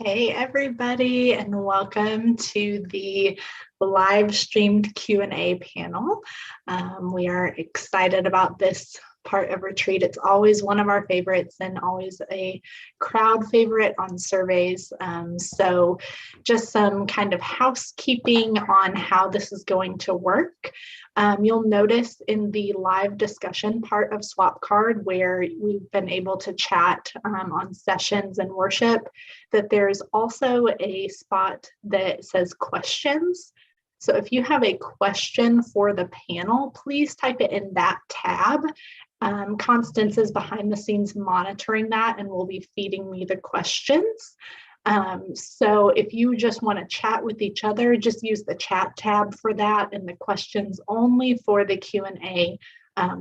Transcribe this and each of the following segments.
Hey everybody, and welcome to the live streamed Q&A panel. We are excited about this part of retreat. It's always one of our favorites and always a crowd favorite on surveys. So just some kind of housekeeping on how this is going to work. You'll notice in the live discussion part of SwapCard, where we've been able to chat on sessions and worship, that there's also a spot that says questions. So if you have a question for the panel, please type it in that tab. Constance is behind the scenes monitoring that and will be feeding me the questions. So if you just want to chat with each other, just use the chat tab for that, and the questions only for the Q&A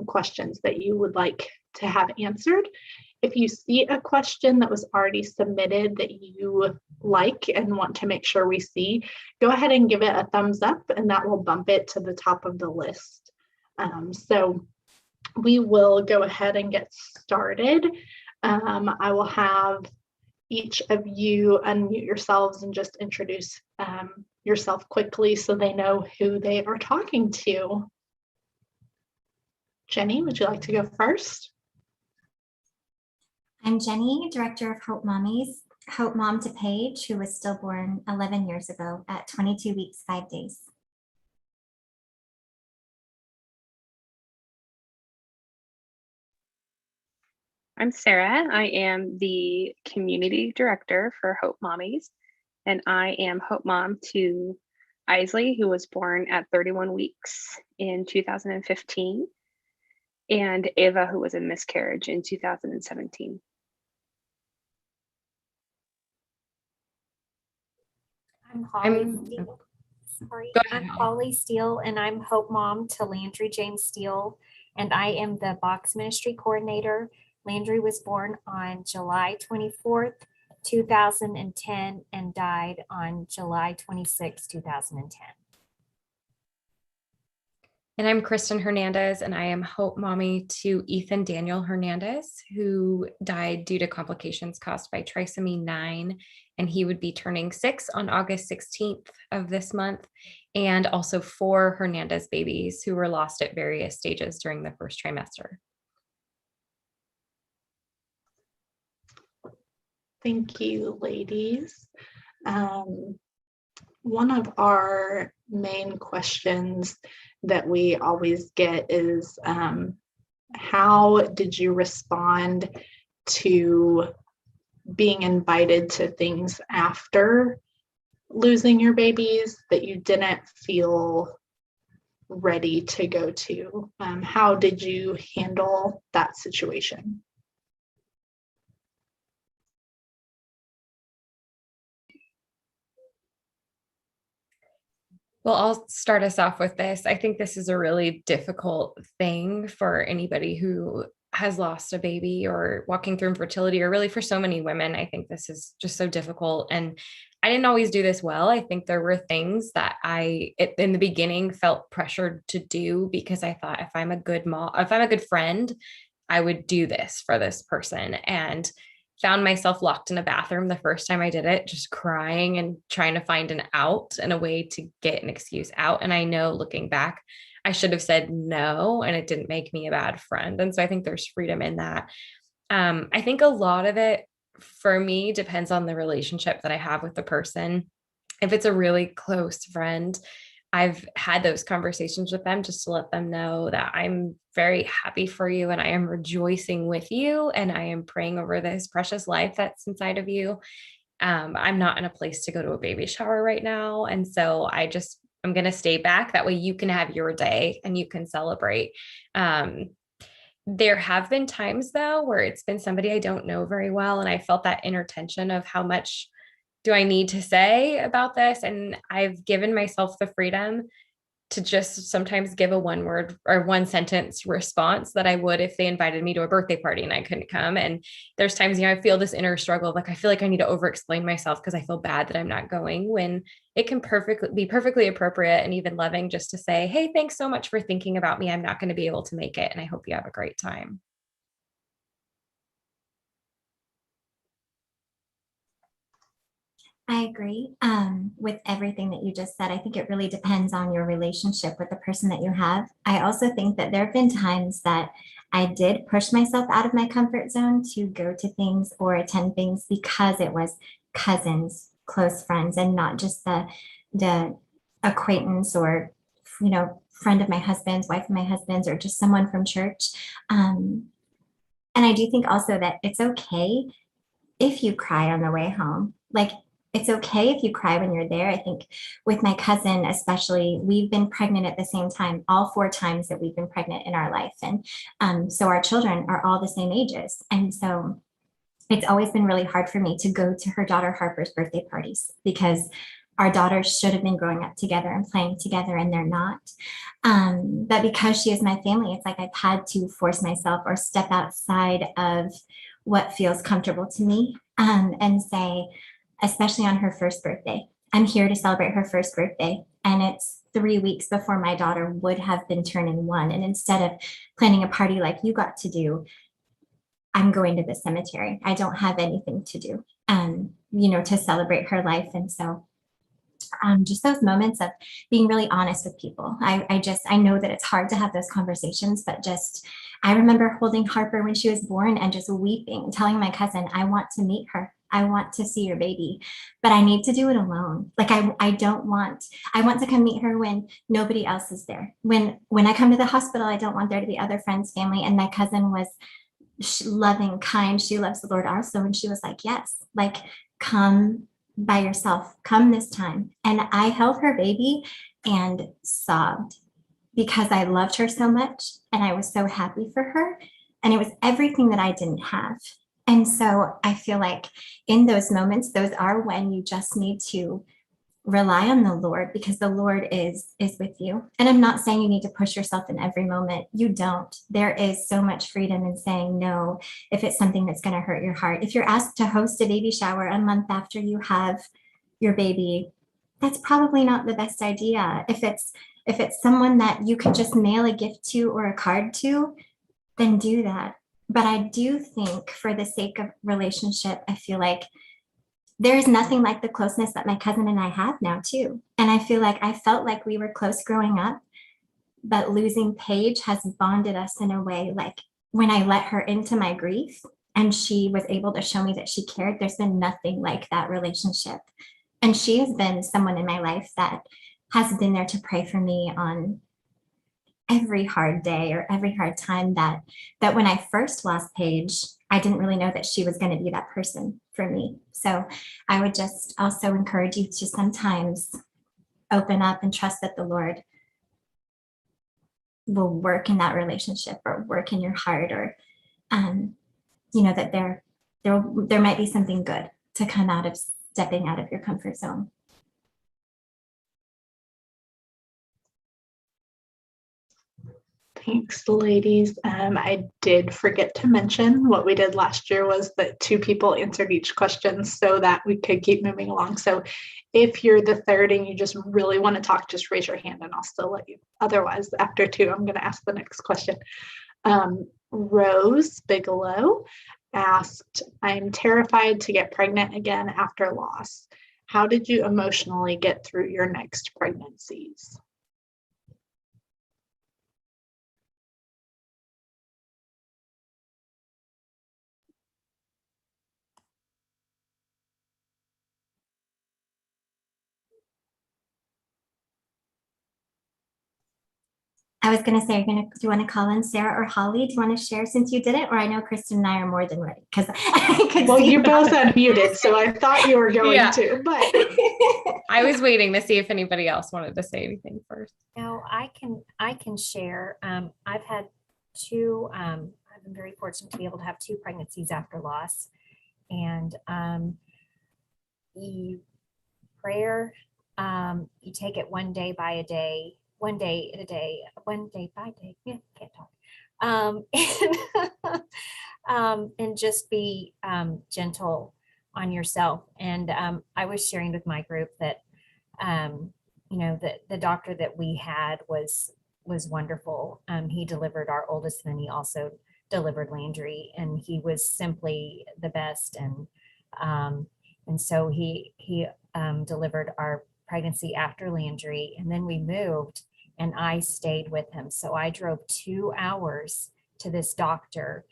questions that you would like to have answered. If you see a question that was already submitted that you like and want to make sure we see, go ahead and give it a thumbs up, and that will bump it to the top of the list. So we will go ahead and get started. I will have each of you unmute yourselves and just introduce yourself quickly so they know who they are talking to. Jenny, would you like to go first? I'm Jenny, Director of Hope Mommies, Hope Mom to Paige, who was stillborn 11 years ago at 22 weeks, 5 days. I'm Sarah. I am the Community Director for Hope Mommies, and I am Hope Mom to Isley, who was born at 31 weeks in 2015, and Ava, who was a miscarriage in 2017. I'm Holly Steele, and I'm Hope Mom to Landry James Steele, and I am the Box Ministry Coordinator. Landry was born on July 24th, 2010, and died on July 26, 2010. And I'm Kristen Hernandez, and I am Hope Mommy to Ethan Daniel Hernandez, who died due to complications caused by trisomy 9, and he would be turning 6 on August 16th of this month, and also 4 Hernandez babies who were lost at various stages during the first trimester. Thank you, ladies. One of our main questions that we always get is, how did you respond to being invited to things after losing your babies that you didn't feel ready to go to? How did you handle that situation? Well, I'll start us off with this. I think this is a really difficult thing for anybody who has lost a baby or walking through infertility, or really for so many women. I think this is just so difficult. And I didn't always do this well. I think there were things that in the beginning felt pressured to do, because I thought if I'm a good mom, if I'm a good friend, I would do this for this person. And found myself locked in a bathroom the first time I did it, just crying and trying to find an out and a way to get an excuse out. And I know, looking back, I should have said no, and it didn't make me a bad friend. And so I think there's freedom in that. I think a lot of it for me depends on the relationship that I have with the person. If it's a really close friend, I've had those conversations with them just to let them know that I'm very happy for you and I am rejoicing with you and I am praying over this precious life that's inside of you. I'm not in a place to go to a baby shower right now. And so I'm going to stay back. That way you can have your day and you can celebrate. There have been times though, where it's been somebody I don't know very well. And I felt that inner tension of how much do I need to say about this? And I've given myself the freedom to just sometimes give a 1-word or 1-sentence response that I would if they invited me to a birthday party and I couldn't come. And there's times, I feel this inner struggle of I feel like I need to over-explain myself because I feel bad that I'm not going, when it can be perfectly appropriate and even loving just to say, hey, thanks so much for thinking about me. I'm not going to be able to make it, and I hope you have a great time. I agree with everything that you just said. I think it really depends on your relationship with the person that you have. I also think that there have been times that I did push myself out of my comfort zone to go to things or attend things because it was cousins, close friends, and not just the acquaintance or friend of my husband's, wife of my husband's, or just someone from church. Um, and I do think also that it's okay if you cry on the way home. Like, it's okay if you cry when you're there. I think with my cousin, especially, we've been pregnant at the same time, all 4 times that we've been pregnant in our life. And so our children are all the same ages. And so it's always been really hard for me to go to her daughter Harper's birthday parties because our daughters should have been growing up together and playing together, and they're not. But because she is my family, it's like I've had to force myself or step outside of what feels comfortable to me, and say, especially on her first birthday, I'm here to celebrate her first birthday. And it's 3 weeks before my daughter would have been turning 1. And instead of planning a party like you got to do, I'm going to the cemetery. I don't have anything to do, to celebrate her life. And so just those moments of being really honest with people. I know that it's hard to have those conversations, but I remember holding Harper when she was born and just weeping, telling my cousin, I want to meet her. I want to see your baby, but I need to do it alone. Like I want to come meet her when nobody else is there. When I come to the hospital, I don't want there to be other friends, family. And my cousin was loving, kind. She loves the Lord also. And she was like, yes, like come by yourself, come this time. And I held her baby and sobbed because I loved her so much and I was so happy for her. And it was everything that I didn't have. And so I feel like in those moments, those are when you just need to rely on the Lord, because the Lord is with you. And I'm not saying you need to push yourself in every moment. You don't. There is so much freedom in saying no if it's something that's going to hurt your heart. If you're asked to host a baby shower a month after you have your baby, that's probably not the best idea. If it's someone that you could just mail a gift to or a card to, then do that. But I do think for the sake of relationship, I feel like there is nothing like the closeness that my cousin and I have now too. And I feel like I felt like we were close growing up, but losing Paige has bonded us in a way. Like when I let her into my grief and she was able to show me that she cared, there's been nothing like that relationship. And she has been someone in my life that has been there to pray for me on every hard day or every hard time that when I first lost Paige, I didn't really know that she was going to be that person for me. So I would just also encourage you to sometimes open up and trust that the Lord will work in that relationship or work in your heart, or that there might be something good to come out of stepping out of your comfort zone. Thanks, ladies. I did forget to mention what we did last year was that 2 people answered each question so that we could keep moving along. So if you're the third and you just really want to talk, just raise your hand and I'll still let you. Otherwise, after 2, I'm going to ask the next question. Rose Bigelow asked, I'm terrified to get pregnant again after loss. How did you emotionally get through your next pregnancies? I was going to say, do you want to call in Sarah or Holly? Do you want to share since you did it? Or I know Kristen and I are more than ready because well, you both unmuted, so I thought you were going to, but I was waiting to see if anybody else wanted to say anything first. No, I can share. I've had 2, I've been very fortunate to be able to have 2 pregnancies after loss. And prayer, you take it one day by a day, one day at a day, one day by day. Yeah, can't talk. And just be gentle on yourself. And I was sharing with my group that the doctor that we had was wonderful. He delivered our oldest, and he also delivered Landry, and he was simply the best. And And so he delivered our pregnancy after Landry, and then we moved and I stayed with him. So I drove 2 hours to this doctor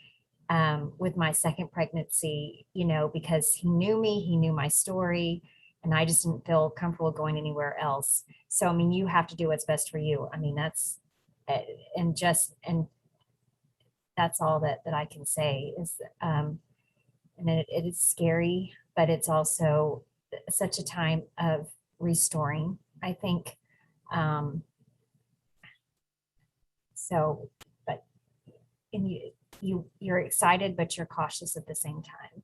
with my second pregnancy, because he knew me, he knew my story, and I just didn't feel comfortable going anywhere else. So, I mean, you have to do what's best for you. I mean, and that's all that I can say is, and it is scary, but it's also such a time of restoring, I think. So, but, and you're excited, but you're cautious at the same time.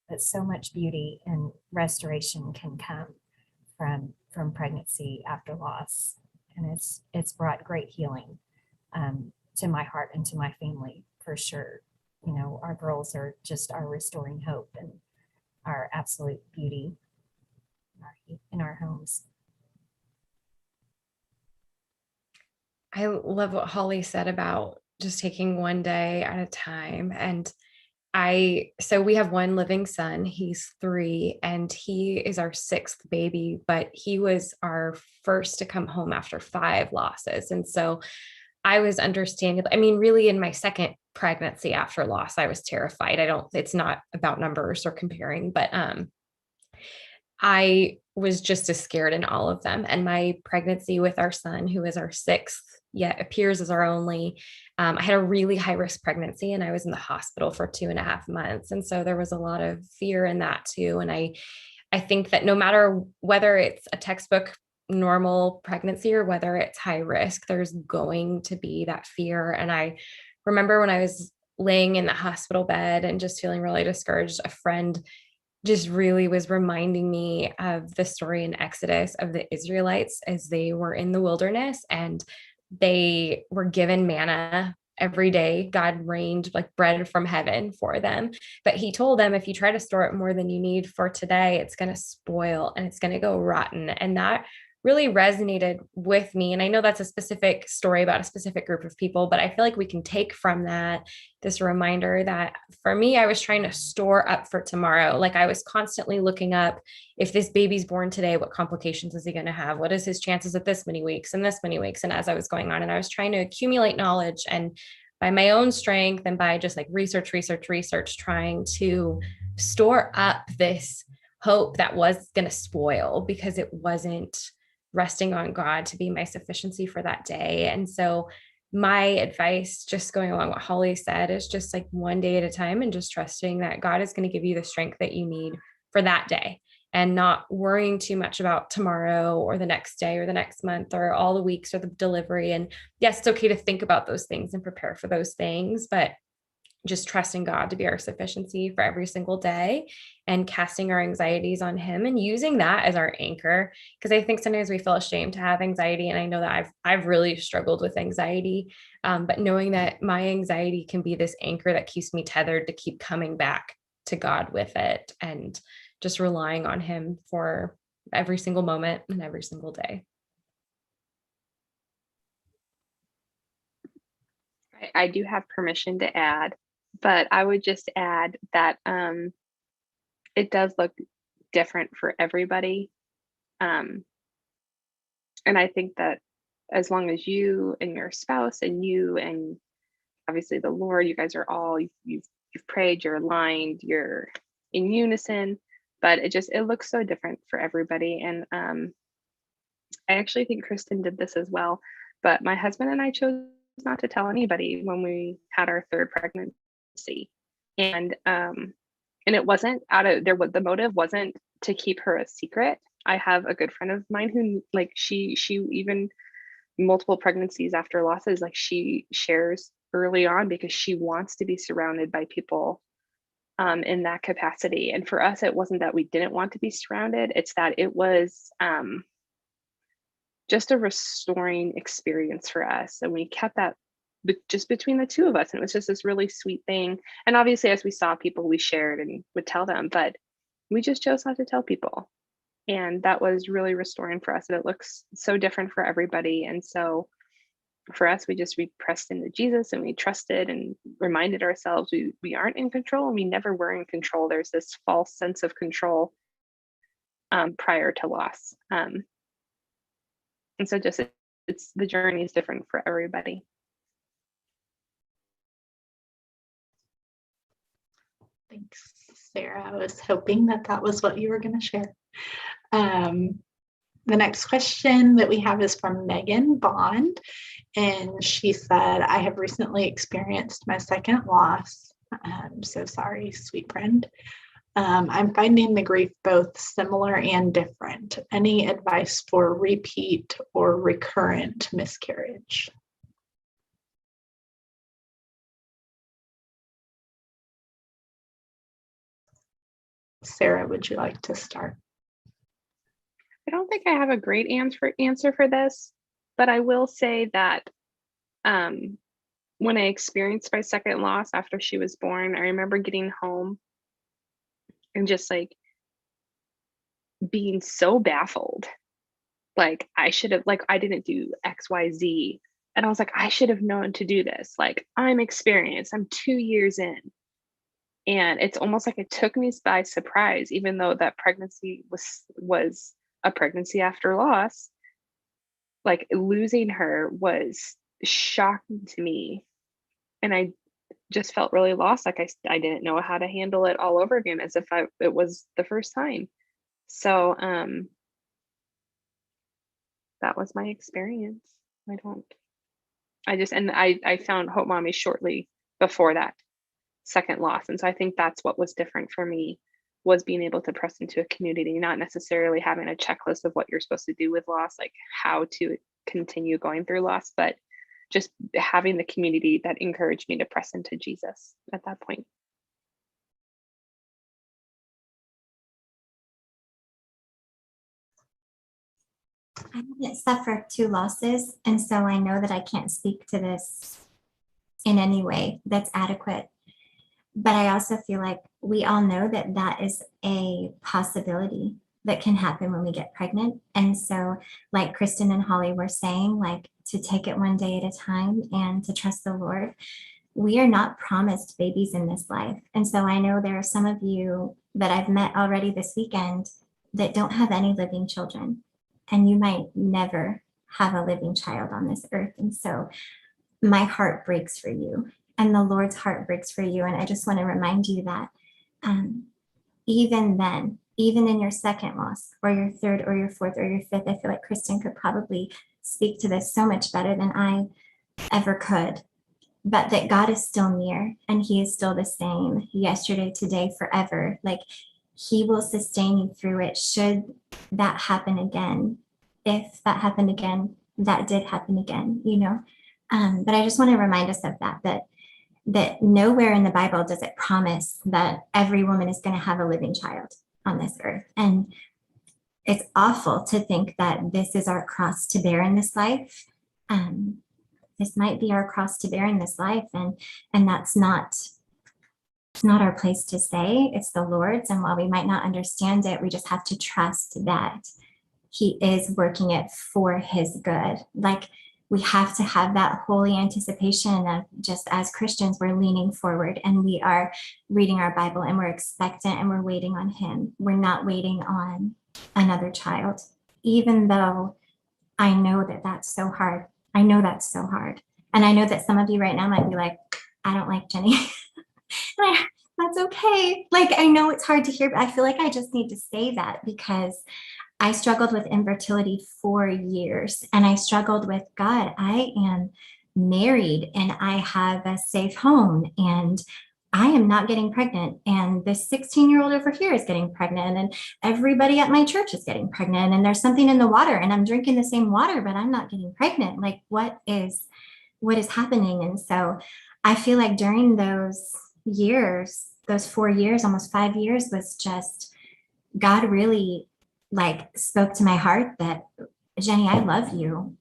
But so much beauty and restoration can come from pregnancy after loss, and it's brought great healing to my heart and to my family for sure. Our girls are just our restoring hope and our absolute beauty in our homes. I love what Holly said about just taking one day at a time. And so we have one living son, he's 3, and he is our 6th baby, but he was our first to come home after 5 losses. And so I was understanding, I mean, really in my second pregnancy after loss, I was terrified. It's not about numbers or comparing, but I was just as scared in all of them. And my pregnancy with our son, who is our 6th, yet appears as our only, I had a really high risk pregnancy and I was in the hospital for 2.5 months. And so there was a lot of fear in that too. And I think that no matter whether it's a textbook normal pregnancy or whether it's high risk, there's going to be that fear. And I remember when I was laying in the hospital bed and just feeling really discouraged, a friend just really was reminding me of the story in Exodus of the Israelites as they were in the wilderness and they were given manna every day. God rained like bread from heaven for them. But he told them, if you try to store it more than you need for today, it's going to spoil and it's going to go rotten. And that really resonated with me. And I know that's a specific story about a specific group of people, but I feel like we can take from that this reminder that for me, I was trying to store up for tomorrow. Like I was constantly looking up, if this baby's born today, what complications is he going to have? What is his chances at this many weeks and this many weeks? And as I was going on, and I was trying to accumulate knowledge and by my own strength and by just like research, trying to store up this hope that was going to spoil because it wasn't resting on God to be my sufficiency for that day. And so my advice, just going along what Holly said, is just like one day at a time and just trusting that God is going to give you the strength that you need for that day and not worrying too much about tomorrow or the next day or the next month or all the weeks or the delivery. And yes, it's okay to think about those things and prepare for those things, but just trusting God to be our sufficiency for every single day and casting our anxieties on him and using that as our anchor. Because I think sometimes we feel ashamed to have anxiety. And I know that I've really struggled with anxiety, but knowing that my anxiety can be this anchor that keeps me tethered to keep coming back to God with it and just relying on him for every single moment and every single day. I do have permission to add, but I would just add that it does look different for everybody. And I think that as long as you and your spouse and you and obviously the Lord, you guys are all, you've prayed, you're aligned, you're in unison, but it looks so different for everybody. And I actually think Kristen did this as well, but my husband and I chose not to tell anybody when we had our 3rd pregnancy. And it wasn't the motive wasn't to keep her a secret. I have a good friend of mine who like she even multiple pregnancies after losses, like she shares early on because she wants to be surrounded by people in that capacity. And for us, it wasn't that we didn't want to be surrounded, it's that it was just a restoring experience for us. And we kept that just between the two of us. And it was just this really sweet thing. And obviously, as we saw people, we shared and would tell them, but we just chose not to tell people. And that was really restoring for us. And it looks so different for everybody. And so for us, we pressed into Jesus and we trusted and reminded ourselves we aren't in control, and we never were in control. There's this false sense of control prior to loss. And so just it's the journey is different for everybody. Thanks, Sarah. I was hoping that was what you were going to share. The next question that we have is from Megan Bond, and she said, I have recently experienced my second loss. I'm so sorry, sweet friend. I'm finding the grief both similar and different. Any advice for repeat or recurrent miscarriage? Sarah, would you like to start? I don't think I have a great answer for this, but I will say that when I experienced my second loss after she was born, I remember getting home and just like being so baffled. Like I should have, like I didn't do XYZ. And I was like, I should have known to do this. Like I'm experienced, I'm 2 years in. And it's almost like it took me by surprise, even though that pregnancy was a pregnancy after loss. Like losing her was shocking to me. And I just felt really lost. Like I didn't know how to handle it all over again, as if it was the first time. So that was my experience. I found Hope Mommy shortly before that second loss. And so I think that's what was different for me, was being able to press into a community, not necessarily having a checklist of what you're supposed to do with loss, like how to continue going through loss, but just having the community that encouraged me to press into Jesus at that point. I haven't suffered 2 losses, and so I know that I can't speak to this in any way that's adequate. But I also feel like we all know that that is a possibility that can happen when we get pregnant. And so, like Kristen and Holly were saying, like to take it one day at a time and to trust the Lord. We are not promised babies in this life. And so I know there are some of you that I've met already this weekend that don't have any living children, and you might never have a living child on this earth. And so my heart breaks for you, and the Lord's heart breaks for you. And I just want to remind you that even then, even in your second loss or your third or your fourth or your fifth, I feel like Kristen could probably speak to this so much better than I ever could, but that God is still near, and he is still the same yesterday, today, forever. Like he will sustain you through it. Should that happen again, if that happened again, that did happen again, you know? But I just want to remind us of that nowhere in the Bible does it promise that every woman is going to have a living child on this earth. And it's awful to think that this is our cross to bear in this life. This might be our cross to bear in this life, and that's not, it's not our place to say, it's the Lord's. And while we might not understand it, we just have to trust that he is working it for his good. Like we have to have that holy anticipation of, just as Christians, we're leaning forward and we are reading our Bible and we're expectant and we're waiting on him. We're not waiting on another child, even though I know that that's so hard. I know that's so hard. And I know that some of you right now might be like, I don't like Jenny. That's okay. Like, I know it's hard to hear, but I feel like I just need to say that because I struggled with infertility for years, and I struggled with, God, I am married and I have a safe home and I am not getting pregnant. And this 16-year-old over here is getting pregnant, and everybody at my church is getting pregnant, and there's something in the water and I'm drinking the same water, but I'm not getting pregnant. Like what is happening? And so I feel like during those years, those 4 years, almost 5 years, was just God really like spoke to my heart that, Jenny, I love you,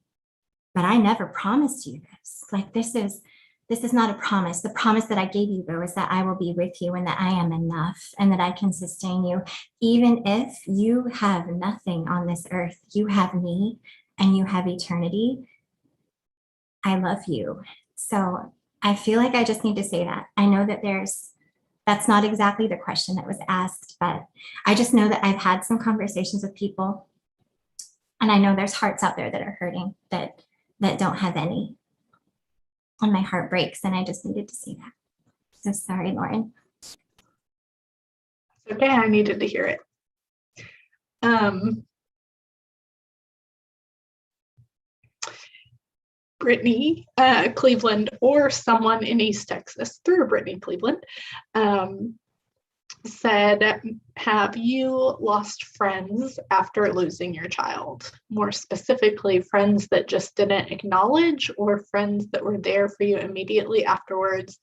but I never promised you this. Like this is not a promise. The promise that I gave you, though, is that I will be with you and that I am enough and that I can sustain you. Even if you have nothing on this earth, you have me and you have eternity. I love you. So I feel like I just need to say that. I know that that's not exactly the question that was asked, but I just know that I've had some conversations with people, and I know there's hearts out there that are hurting that don't have any. And my heart breaks, and I just needed to say that. So sorry, Lauren. Okay, I needed to hear it. Brittany Cleveland, or someone in East Texas through Brittany Cleveland, said, have you lost friends after losing your child? More specifically, friends that just didn't acknowledge, or friends that were there for you immediately afterwards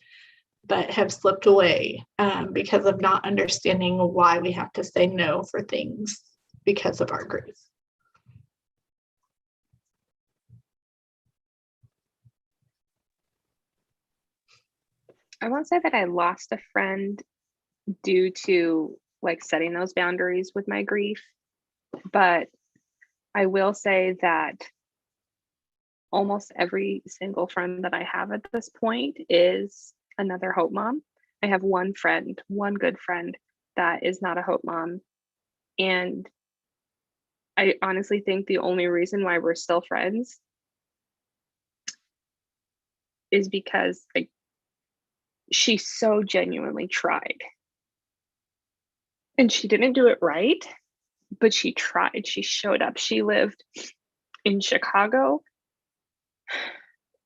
but have slipped away because of not understanding why we have to say no for things because of our grief. I won't say that I lost a friend due to like setting those boundaries with my grief, but I will say that almost every single friend that I have at this point is another Hope Mom. I have one friend, one good friend that is not a Hope Mom. And I honestly think the only reason why we're still friends is because like she so genuinely tried. And she didn't do it right, but she tried. She showed up. She lived in Chicago,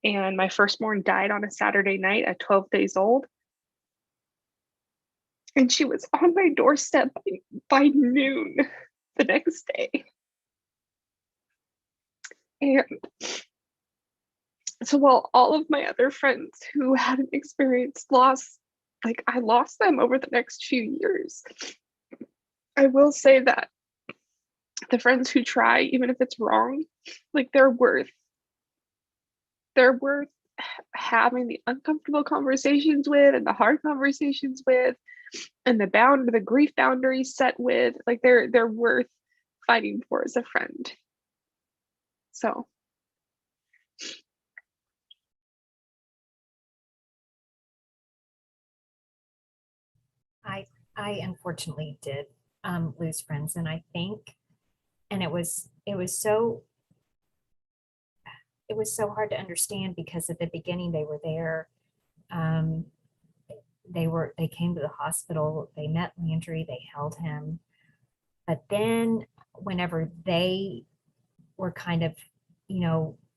and my firstborn died on a Saturday night at 12 days old. And she was on my doorstep by noon the next day. And so while all of my other friends who hadn't experienced loss, like I lost them over the next few years, I will say that the friends who try, even if it's wrong, like they're worth having the uncomfortable conversations with and the hard conversations with and the grief boundaries set with. Like they're worth fighting for as a friend. So I unfortunately did lose friends, and I think, and it was so hard to understand because at the beginning they were there. They came to the hospital, they met Landry, they held him, but then whenever they were kind of,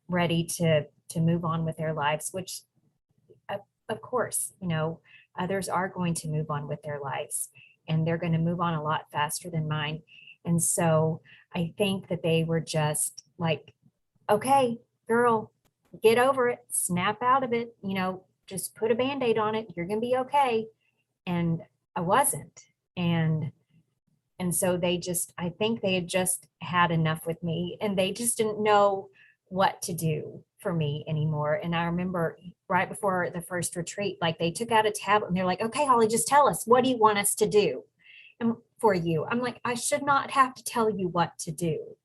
ready to move on with their lives, which of course, others are going to move on with their lives, and they're going to move on a lot faster than mine. And so I think that they were just like, okay, girl, get over it, snap out of it, just put a Band-Aid on it, you're going to be okay. And I wasn't. And so I think they had just had enough with me, and they just didn't know what to do for me anymore. And I remember right before the first retreat, like they took out a tablet and they're like, okay, Holly, just tell us, what do you want us to do? And for you, I'm like, I should not have to tell you what to do.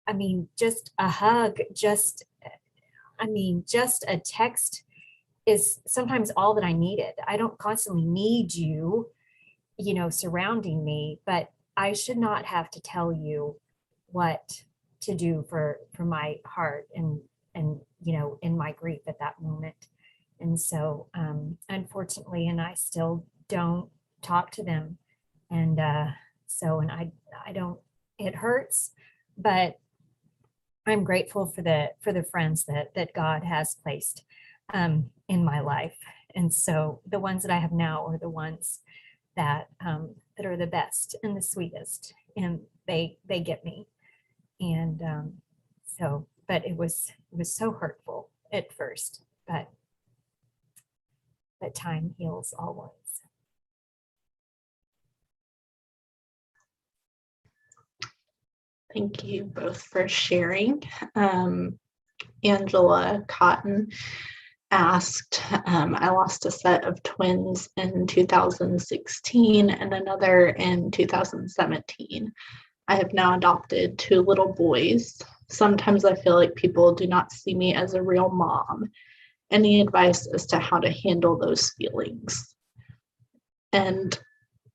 I mean, just a hug, just a text is sometimes all that I needed. I don't constantly need you, surrounding me, but I should not have to tell you what to do for my heart and in my grief at that moment. And so unfortunately, and I still don't talk to them. And and I don't, it hurts, but I'm grateful for the friends that God has placed in my life. And so the ones that I have now are the ones that are the best and the sweetest, and they get me. And but it was so hurtful at first, but time heals all wounds. Thank you both for sharing. Angela Cotton asked, I lost a set of twins in 2016 and another in 2017. I have now adopted 2 little boys. Sometimes I feel like people do not see me as a real mom. Any advice as to how to handle those feelings? And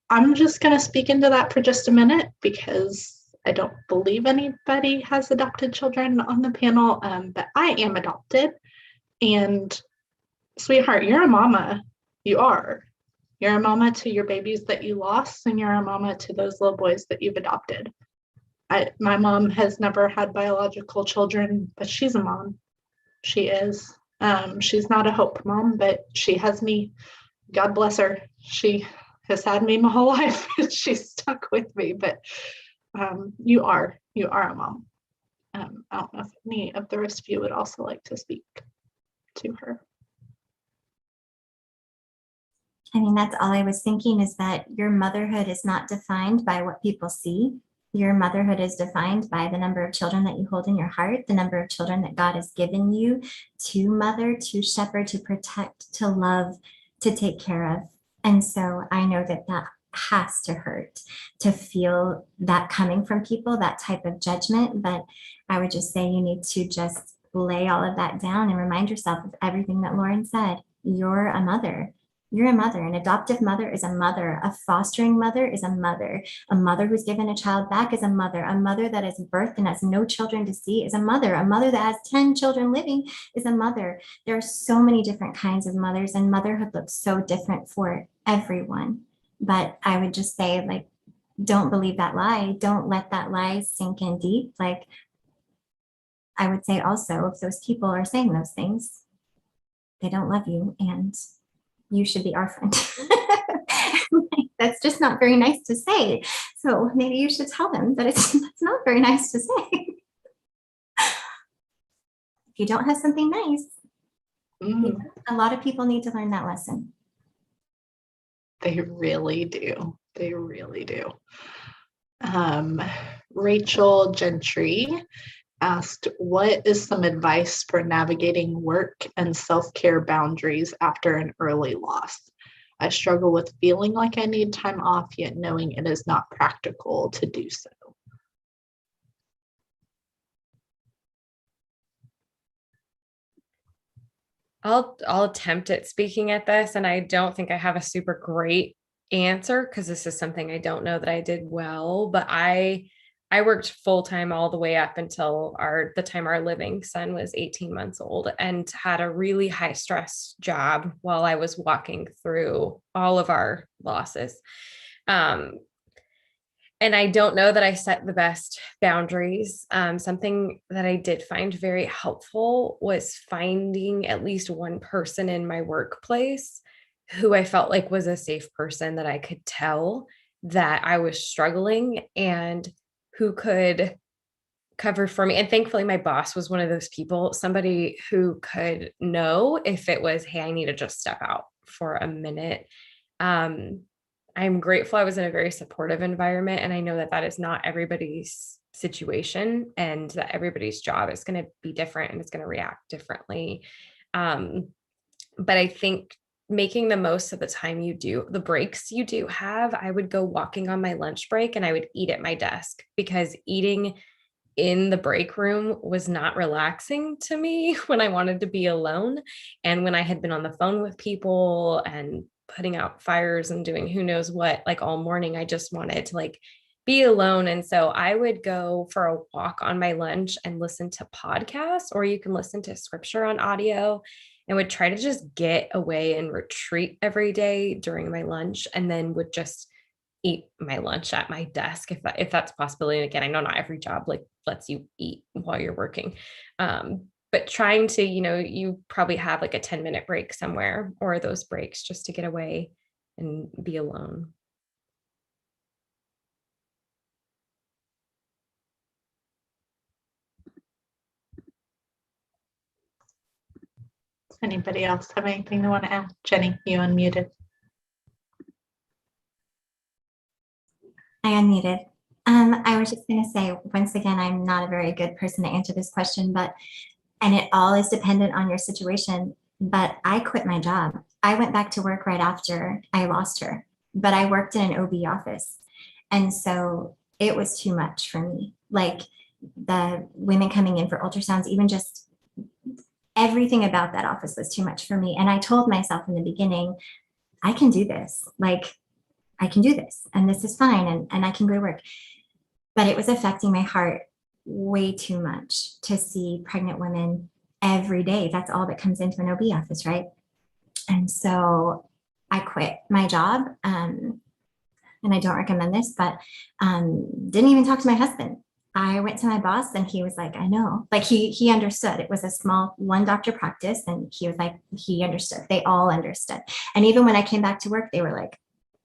I'm just going to speak into that for just a minute because I don't believe anybody has adopted children on the panel, but I am adopted. And sweetheart, you're a mama. You are. You're a mama to your babies that you lost, and you're a mama to those little boys that you've adopted. My mom has never had biological children, but she's a mom. She is. She's not a Hope mom, but she has me. God bless her. She has had me my whole life. She's stuck with me, but you are a mom. I don't know if any of the rest of you would also like to speak to her. I mean, that's all I was thinking, is that your motherhood is not defined by what people see. Your motherhood is defined by the number of children that you hold in your heart, the number of children that God has given you to mother, to shepherd, to protect, to love, to take care of. And so I know that that has to hurt to feel that coming from people, that type of judgment. But I would just say you need to just lay all of that down and remind yourself of everything that Lauren said. You're a mother. You're a mother. An adoptive mother is a mother. A fostering mother is a mother. A mother who's given a child back is a mother. A mother that has birthed and has no children to see is a mother. A mother that has 10 children living is a mother. There are so many different kinds of mothers, and motherhood looks so different for everyone. But I would just say, like, don't believe that lie. Don't let that lie sink in deep. Like, I would say also, if those people are saying those things, they don't love you, and you should be our friend. That's just not very nice to say. So maybe you should tell them that that's not very nice to say. If you don't have something nice, a lot of people need to learn that lesson. They really do. They really do. Rachel Gentry asked, what is some advice for navigating work and self-care boundaries after an early loss? I struggle with feeling like I need time off, yet knowing it is not practical to do so. I'll attempt at speaking at this, and I don't think I have a super great answer because this is something I don't know that I did well, but I worked full-time all the way up until the time our living son was 18 months old, and had a really high stress job while I was walking through all of our losses. And I don't know that I set the best boundaries. Something that I did find very helpful was finding at least one person in my workplace who I felt like was a safe person that I could tell that I was struggling and who could cover for me. And thankfully, my boss was one of those people, somebody who could know if it was, hey, I need to just step out for a minute. I'm grateful I was in a very supportive environment, and I know that that is not everybody's situation, and that everybody's job is going to be different and it's going to react differently. But I think making the most of the time you do, the breaks you do have, I would go walking on my lunch break and I would eat at my desk, because eating in the break room was not relaxing to me when I wanted to be alone. And when I had been on the phone with people and putting out fires and doing who knows what, like all morning, I just wanted to like be alone. And so I would go for a walk on my lunch and listen to podcasts, or you can listen to scripture on audio, and would try to just get away and retreat every day during my lunch, and then would just eat my lunch at my desk if that's a possibility. And again, I know not every job like lets you eat while you're working. But trying to, you probably have like a 10-minute break somewhere, or those breaks just to get away and be alone. Does anybody else have anything they want to add? Jenny, you unmuted. I unmuted. I was just going to say, once again, I'm not a very good person to answer this question, and it all is dependent on your situation. But I quit my job. I went back to work right after I lost her, but I worked in an OB office. And so it was too much for me. Like the women coming in for ultrasounds, even just everything about that office was too much for me. And I told myself in the beginning, I can do this. Like, I can do this and this is fine and I can go to work. But it was affecting my heart way too much to see pregnant women every day. That's all that comes into an OB office, right? And so I quit my job. And I don't recommend this, but didn't even talk to my husband. I went to my boss and he was like, I know, like he understood. It was a small one doctor practice and he was like, he understood. They all understood. And even when I came back to work, they were like,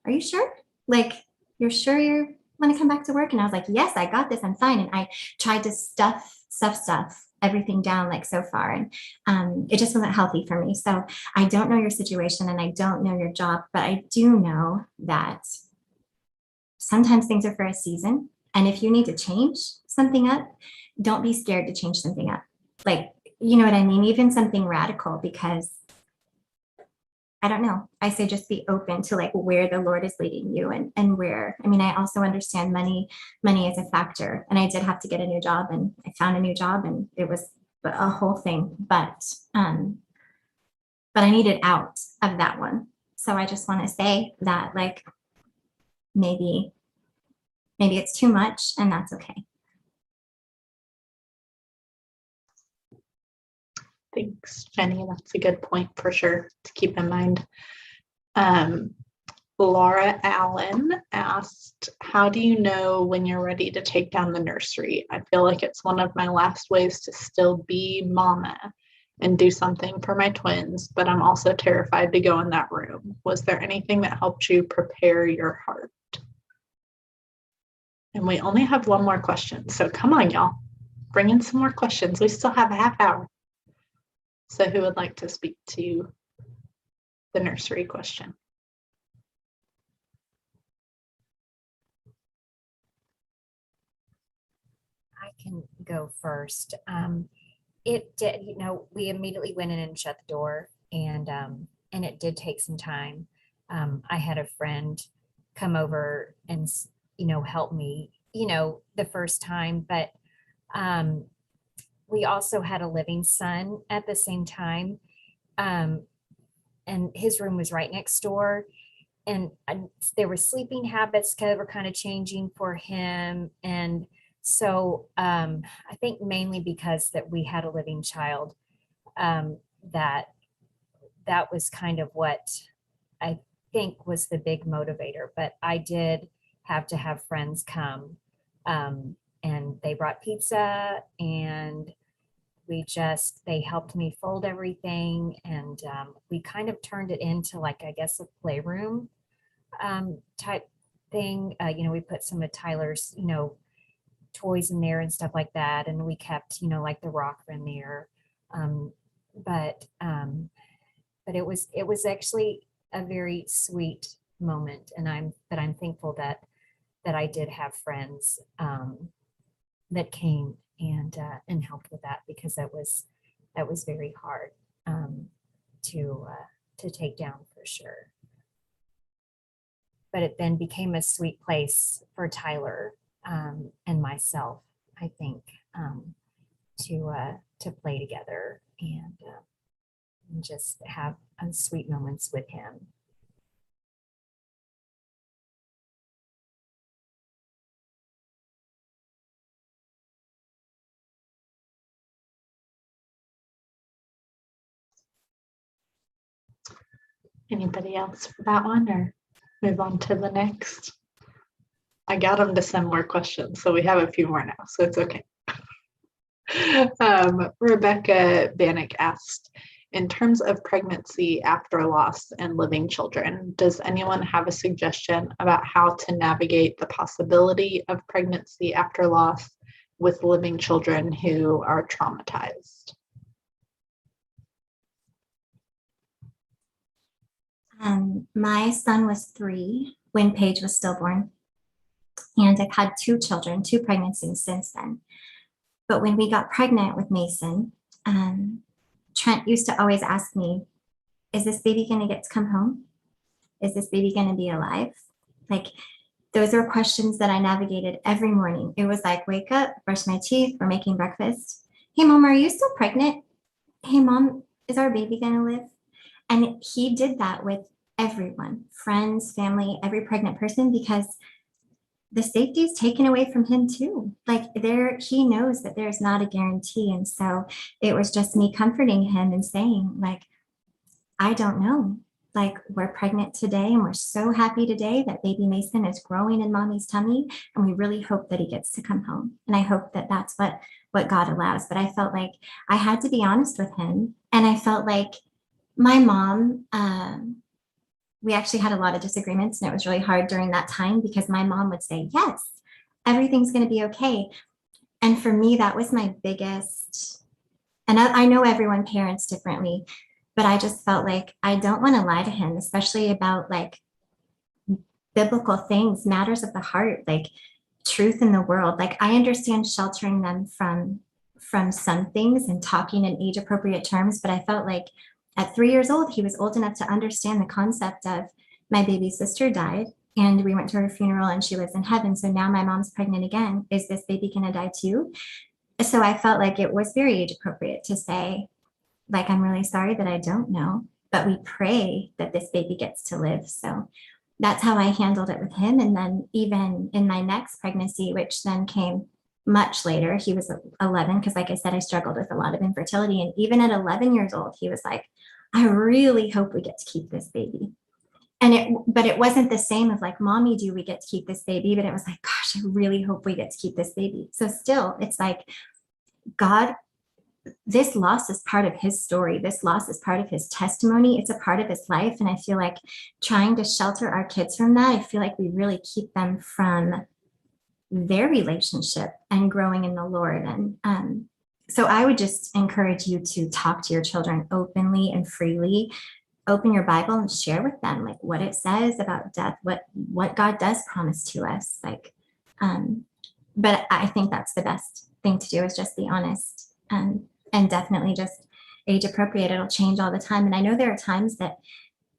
are you sure? Like, you're sure you want to come back to work? And I was like, yes, I got this. I'm fine. And I tried to stuff everything down like so far. And it just wasn't healthy for me. So I don't know your situation and I don't know your job, but I do know that sometimes things are for a season. And if you need to change something up, don't be scared to change something up. Like, you know what I mean? Even something radical, because I don't know. I say just be open to like where the Lord is leading you and where. I mean, I also understand money is a factor. And I did have to get a new job and I found a new job and it was a whole thing. But I needed out of that one. So I just want to say that like maybe it's too much and that's okay. Thanks, Jenny. That's a good point for sure to keep in mind. Laura Allen asked, how do you know when you're ready to take down the nursery? I feel like it's one of my last ways to still be mama and do something for my twins, but I'm also terrified to go in that room. Was there anything that helped you prepare your heart? And we only have one more question. So come on, y'all. Bring in some more questions. We still have a half hour. So who would like to speak to the nursery question? I can go first. It did, we immediately went in and shut the door and it did take some time. I had a friend come over and, help me, the first time, but we also had a living son at the same time. And his room was right next door. And there were sleeping habits that were kind of changing for him. And so I think mainly because that we had a living child, that was kind of what I think was the big motivator. But I did have to have friends come, and they brought pizza and they helped me fold everything. And we kind of turned it into like, I guess, a playroom type thing. We put some of Tyler's, toys in there and stuff like that. And we kept, like the rocker in there. But it was actually a very sweet moment. And I'm thankful that I did have friends that came and helped with that, because that was very hard to take down for sure. But it then became a sweet place for Tyler and myself, I think, to play together and just have sweet moments with him. Anybody else for that one, or move on to the next? I got them to send more questions, so we have a few more now, so it's okay. Rebecca Bannock asked, in terms of pregnancy after loss and living children, does anyone have a suggestion about how to navigate the possibility of pregnancy after loss with living children who are traumatized? My son was 3 when Paige was stillborn, and I've had 2 children, 2 pregnancies since then. But when we got pregnant with Mason, Trent used to always ask me, is this baby going to get to come home? Is this baby going to be alive? Like, those are questions that I navigated every morning. It was like, wake up, brush my teeth, we're making breakfast. Hey, mom, are you still pregnant? Hey, mom, is our baby going to live? And he did that with everyone, friends, family, every pregnant person, because the safety is taken away from him too. Like he knows that there's not a guarantee. And so it was just me comforting him and saying, like, I don't know. Like, we're pregnant today and we're so happy today that baby Mason is growing in mommy's tummy. And we really hope that he gets to come home. And I hope that that's what God allows. But I felt like I had to be honest with him. And I felt like my mom, we actually had a lot of disagreements, and it was really hard during that time because my mom would say, yes, everything's going to be okay. And for me, that was my biggest, and I know everyone parents differently, but I just felt like I don't want to lie to him, especially about like biblical things, matters of the heart, like truth in the world. Like, I understand sheltering them from some things and talking in age appropriate terms, but I felt like at 3 years old, he was old enough to understand the concept of my baby sister died and we went to her funeral and she lives in heaven. So now my mom's pregnant again. Is this baby going to die too? So I felt like it was very age appropriate to say, like, I'm really sorry that I don't know, but we pray that this baby gets to live. So that's how I handled it with him. And then even in my next pregnancy, which then came much later, he was 11, because like I said, I struggled with a lot of infertility. And even at 11 years old, he was like, I really hope we get to keep this baby. But it wasn't the same of like, mommy, do we get to keep this baby? But it was like, gosh, I really hope we get to keep this baby. So still, it's like, God, this loss is part of his story. This loss is part of his testimony. It's a part of his life. And I feel like trying to shelter our kids from that, I feel like we really keep them from their relationship and growing in the Lord. And so I would just encourage you to talk to your children openly and freely. Open your Bible and share with them like what it says about death, what God does promise to us. Like, but I think that's the best thing to do, is just be honest, and definitely just age appropriate. It'll change all the time. And I know there are times that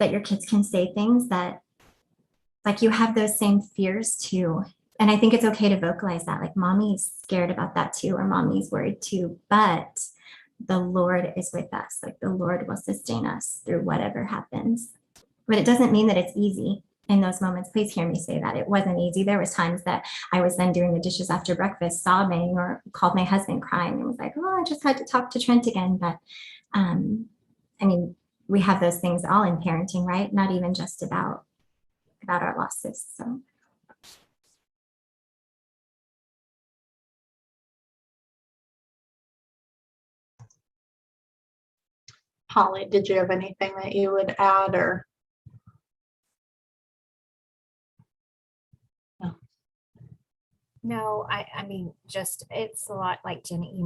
your kids can say things that, like, you have those same fears too. And I think it's okay to vocalize that, like, mommy's scared about that too, or mommy's worried too, but the Lord is with us. Like, the Lord will sustain us through whatever happens. But it doesn't mean that it's easy in those moments. Please hear me say that. It wasn't easy. There was times that I was then doing the dishes after breakfast, sobbing, or called my husband crying and was like, oh, I just had to talk to Trent again. But I mean, we have those things all in parenting, right? Not even just about our losses. So. Holly, did you have anything that you would add, or? No, I mean, just, it's a lot like Jenny,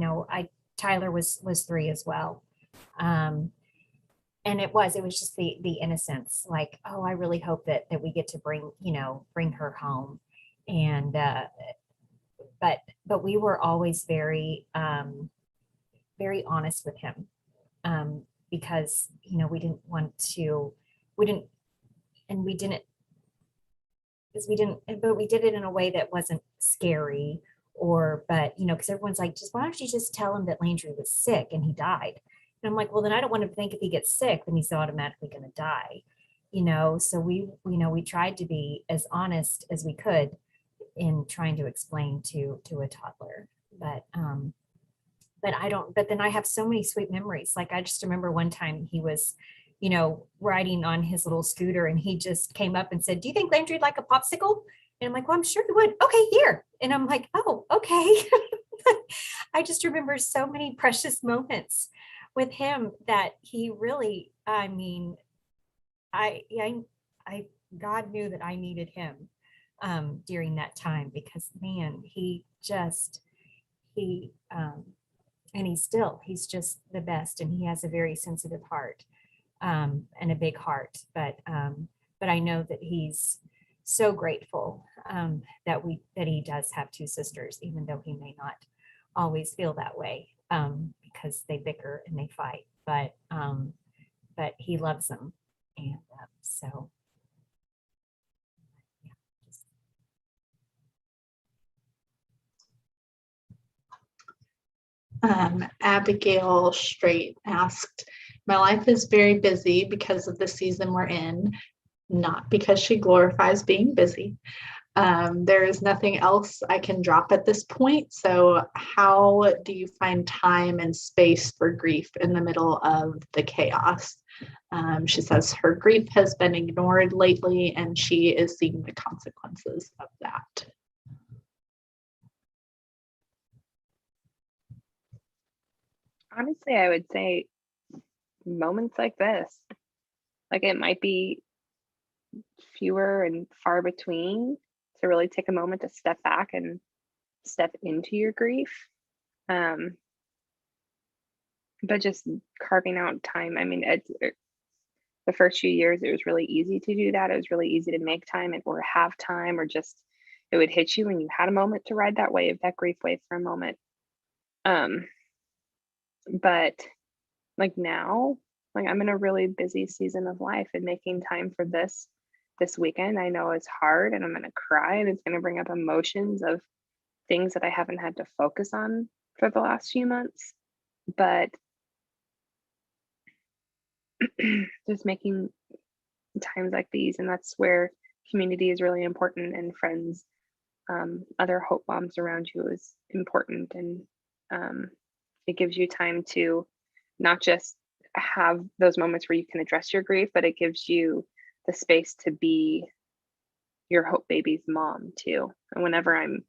Tyler was 3 as well. And it was just the innocence, like, oh, I really hope that we get to bring her home. And, but we were always very, very honest with him. Because, we didn't want to, but we did it in a way that wasn't scary, but because everyone's like, why don't you just tell him that Landry was sick and he died? And I'm like, well, then I don't want him to think if he gets sick, then he's automatically going to die, so we tried to be as honest as we could in trying to explain to a toddler, but then I have so many sweet memories. Like, I just remember one time he was, riding on his little scooter, and he just came up and said, do you think Landry'd like a popsicle? And I'm like, well, I'm sure he would. Okay, here. And I'm like, oh, okay. I just remember so many precious moments with him that he really, I mean, God knew that I needed him during that time, because man, and he's just the best, and he has a very sensitive heart, and a big heart. But I know that he's so grateful that he does have 2 sisters, even though he may not always feel that way, because they bicker and they fight. But he loves them, and so. Abigail Straight asked, my life is very busy because of the season we're in, not because she glorifies being busy. There is nothing else I can drop at this point. So, how do you find time and space for grief in the middle of the chaos? She says her grief has been ignored lately and she is seeing the consequences of that. Honestly, I would say moments like this, like it might be fewer and far between, to really take a moment to step back and step into your grief. But just carving out time. I mean, the first few years, it was really easy to do that. It was really easy to make time or have time, or just it would hit you when you had a moment to ride that wave, that grief wave for a moment. But like now, like I'm in a really busy season of life, and making time for this weekend, I know is hard, and I'm gonna cry, and it's gonna bring up emotions of things that I haven't had to focus on for the last few months. But just making times like these, and that's where community is really important, and friends, other hope moms around you is important. And it gives you time to not just have those moments where you can address your grief, but it gives you the space to be your hope baby's mom too. And whenever I'm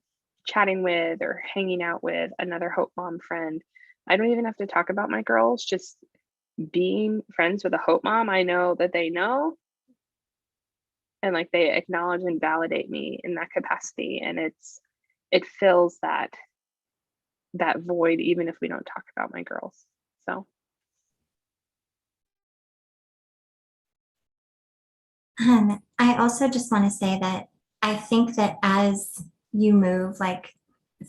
chatting with or hanging out with another hope mom friend, I don't even have to talk about my girls, just being friends with a hope mom. I know that they know, and like they acknowledge and validate me in that capacity, and it fills that void, even if we don't talk about my girls. So I also just want to say that I think that as you move like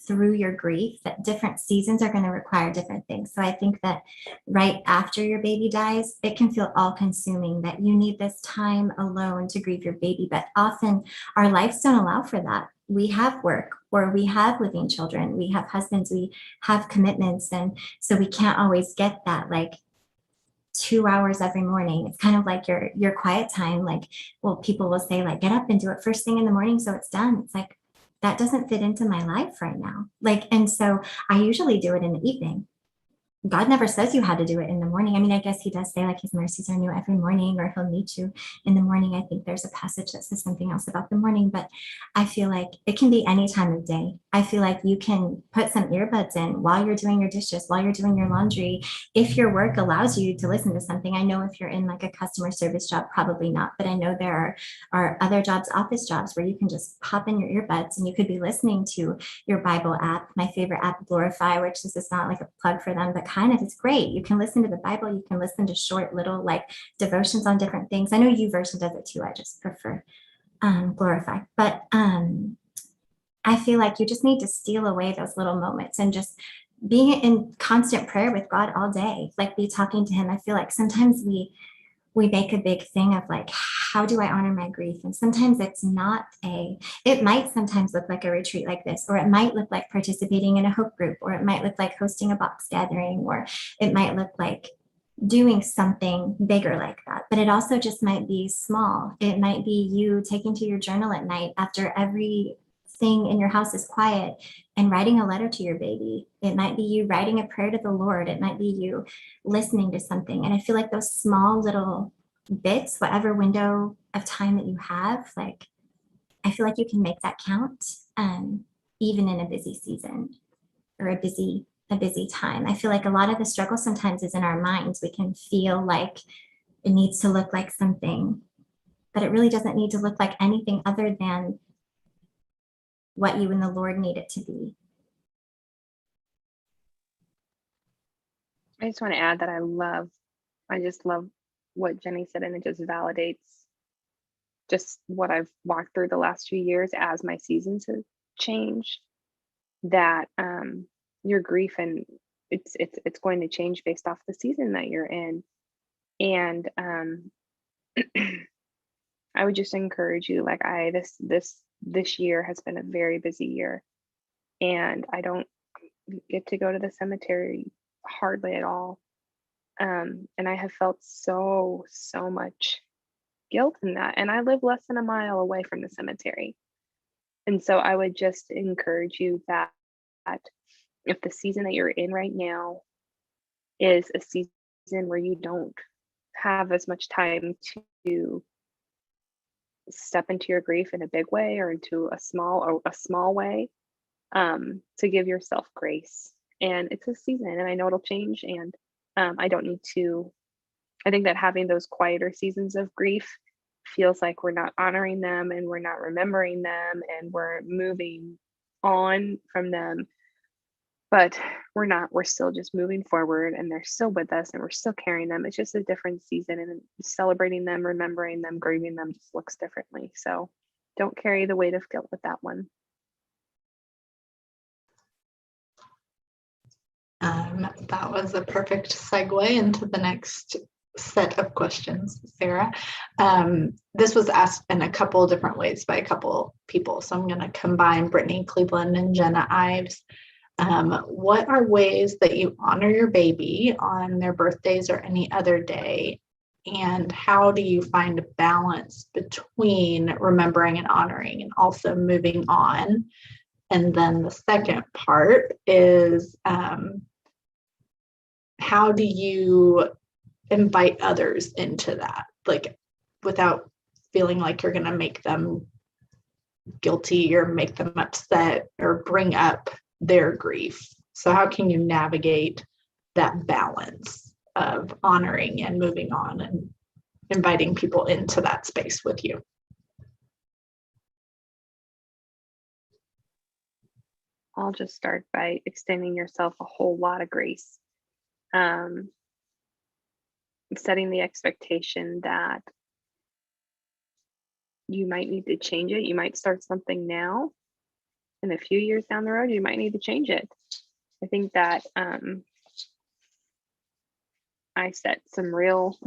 through your grief, that different seasons are going to require different things. So I think that right after your baby dies, it can feel all consuming, that you need this time alone to grieve your baby. But often our lives don't allow for that. We have work, or we have living children, we have husbands, we have commitments. And so we can't always get that like 2 hours every morning. It's kind of like your quiet time. Like, well, people will say like, get up and do it first thing in the morning so it's done. It's like, that doesn't fit into my life right now. Like, and so I usually do it in the evening. God never says you had to do it in the morning. I mean, I guess he does say like his mercies are new every morning, or he'll meet you in the morning. I think there's a passage that says something else about the morning, but I feel like it can be any time of day. I feel like you can put some earbuds in while you're doing your dishes, while you're doing your laundry. If your work allows you to listen to something, I know if you're in like a customer service job, probably not, but I know there are other jobs, office jobs, where you can just pop in your earbuds and you could be listening to your Bible app. My favorite app, Glorify, which this is not like a plug for them, but kind of, it's great. You can listen to the Bible. You can listen to short little like devotions on different things. I know YouVersion does it too. I just prefer Glorify. But I feel like you just need to steal away those little moments and just being in constant prayer with God all day, like be talking to him. I feel like sometimes we make a big thing of like, how do I honor my grief? And sometimes it's not it might sometimes look like a retreat like this, or it might look like participating in a hope group, or it might look like hosting a box gathering, or it might look like doing something bigger like that. But it also just might be small. It might be you taking to your journal at night after everything in your house is quiet and writing a letter to your baby. It might be you writing a prayer to the Lord. It might be you listening to something. And I feel like those small little bits, whatever window of time that you have, like, I feel like you can make that count, even in a busy season or a busy time. I feel like a lot of the struggle sometimes is in our minds. We can feel like it needs to look like something, but it really doesn't need to look like anything other than what you and the Lord need it to be. I just want to add that I just love what Jenny said, and it just validates just what I've walked through the last few years as my seasons have changed, that your grief, and it's going to change based off the season that you're in. And I would just encourage you, like this year has been a very busy year, and I don't get to go to the cemetery hardly at all. And I have felt so much guilt in that. And I live less than a mile away from the cemetery. And so I would just encourage you that if the season that you're in right now is a season where you don't have as much time to step into your grief in a big way or into a small way, to give yourself grace. And it's a season, and I know it'll change, and I don't need to. I think that having those quieter seasons of grief feels like we're not honoring them and we're not remembering them and we're moving on from them, but we're not. We're still just moving forward, and they're still with us, and we're still carrying them. It's just a different season, and celebrating them, remembering them, grieving them just looks differently. So don't carry the weight of guilt with that one. That was a perfect segue into the next set of questions, Sarah. This was asked in a couple different ways by a couple people, so I'm going to combine Brittany Cleveland and Jenna Ives. What are ways that you honor your baby on their birthdays or any other day? And how do you find a balance between remembering and honoring and also moving on? And then the second part is, how do you invite others into that, like without feeling like you're going to make them guilty or make them upset or bring up their grief? So how can you navigate that balance of honoring and moving on and inviting people into that space with you? I'll just start by extending yourself a whole lot of grace. Setting the expectation that you might need to change it. You might start something now, and a few years down the road, you might need to change it. I think that I set some real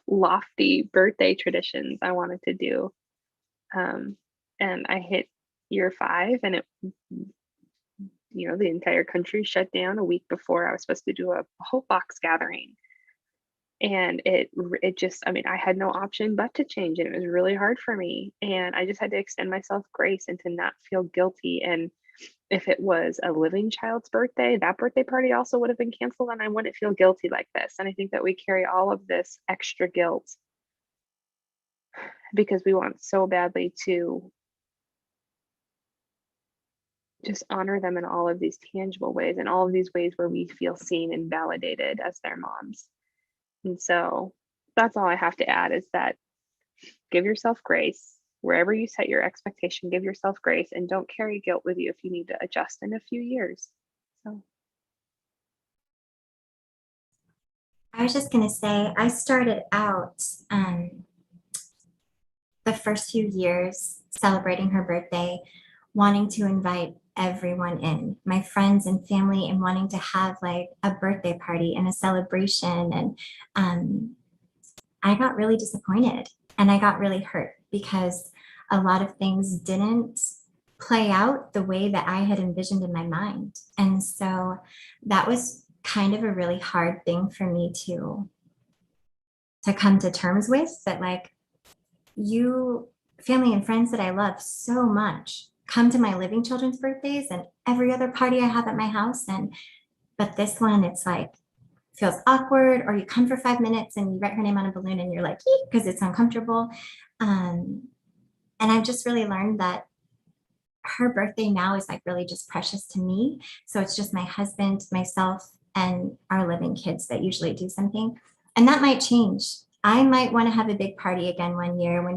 lofty birthday traditions I wanted to do. And I hit year 5, and the entire country shut down a week before I was supposed to do a Hope Box gathering. And it just, I had no option but to change it. It was really hard for me. And I just had to extend myself grace and to not feel guilty. And if it was a living child's birthday, that birthday party also would have been canceled, and I wouldn't feel guilty like this. And I think that we carry all of this extra guilt because we want so badly to just honor them in all of these tangible ways, and all of these ways where we feel seen and validated as their moms. And so that's all I have to add, is that give yourself grace. Wherever you set your expectation, give yourself grace, and don't carry guilt with you if you need to adjust in a few years. So I was just going to say, I started out the first few years celebrating her birthday, wanting to invite everyone in, my friends and family, and wanting to have like a birthday party and a celebration. And I got really disappointed, and I got really hurt because a lot of things didn't play out the way that I had envisioned in my mind. And so that was kind of a really hard thing for me to come to terms with, that like, you, family and friends that I love so much, come to my living children's birthdays and every other party I have at my house. But this one, it's like, feels awkward, or you come for 5 minutes and you write her name on a balloon and you're like, because it's uncomfortable. And I've just really learned that her birthday now is like really just precious to me. So it's just my husband, myself, and our living kids that usually do something. And that might change. I might want to have a big party again one year when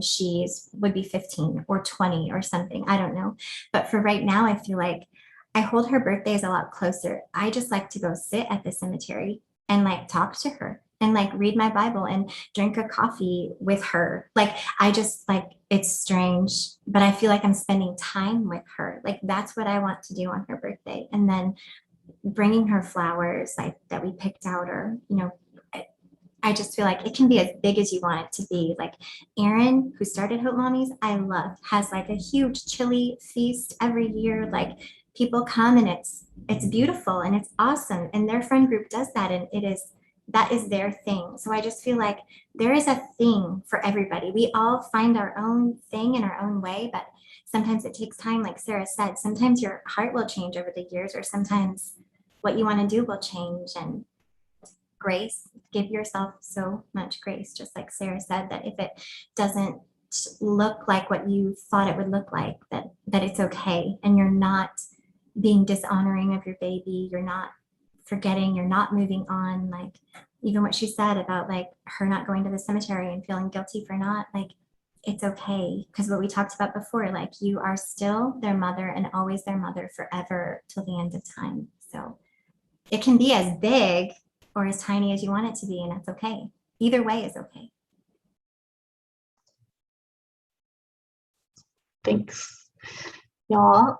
would be 15 or 20 or something. I don't know. But for right now, I feel like I hold her birthdays a lot closer. I just like to go sit at the cemetery and like talk to her and like read my Bible and drink a coffee with her. Like, I just like, it's strange, but I feel like I'm spending time with her. Like, that's what I want to do on her birthday. And then bringing her flowers like that we picked out, or, I just feel like it can be as big as you want it to be. Like Erin, who started Hope Mommies, I love, has like a huge chili feast every year. Like, people come and it's beautiful and it's awesome. And their friend group does that. And that is their thing. So I just feel like there is a thing for everybody. We all find our own thing in our own way, but sometimes it takes time. Like Sarah said, sometimes your heart will change over the years, or sometimes what you want to do will change. And grace, give yourself so much grace, just like Sarah said, that if it doesn't look like what you thought it would look like, that it's okay. And you're not being dishonoring of your baby. You're not forgetting, you're not moving on. Like even what she said about like her not going to the cemetery and feeling guilty for not, like, it's okay. Because what we talked about before, like you are still their mother and always their mother forever till the end of time. So it can be as big or as tiny as you want it to be, and that's okay. Either way is okay. Thanks, y'all.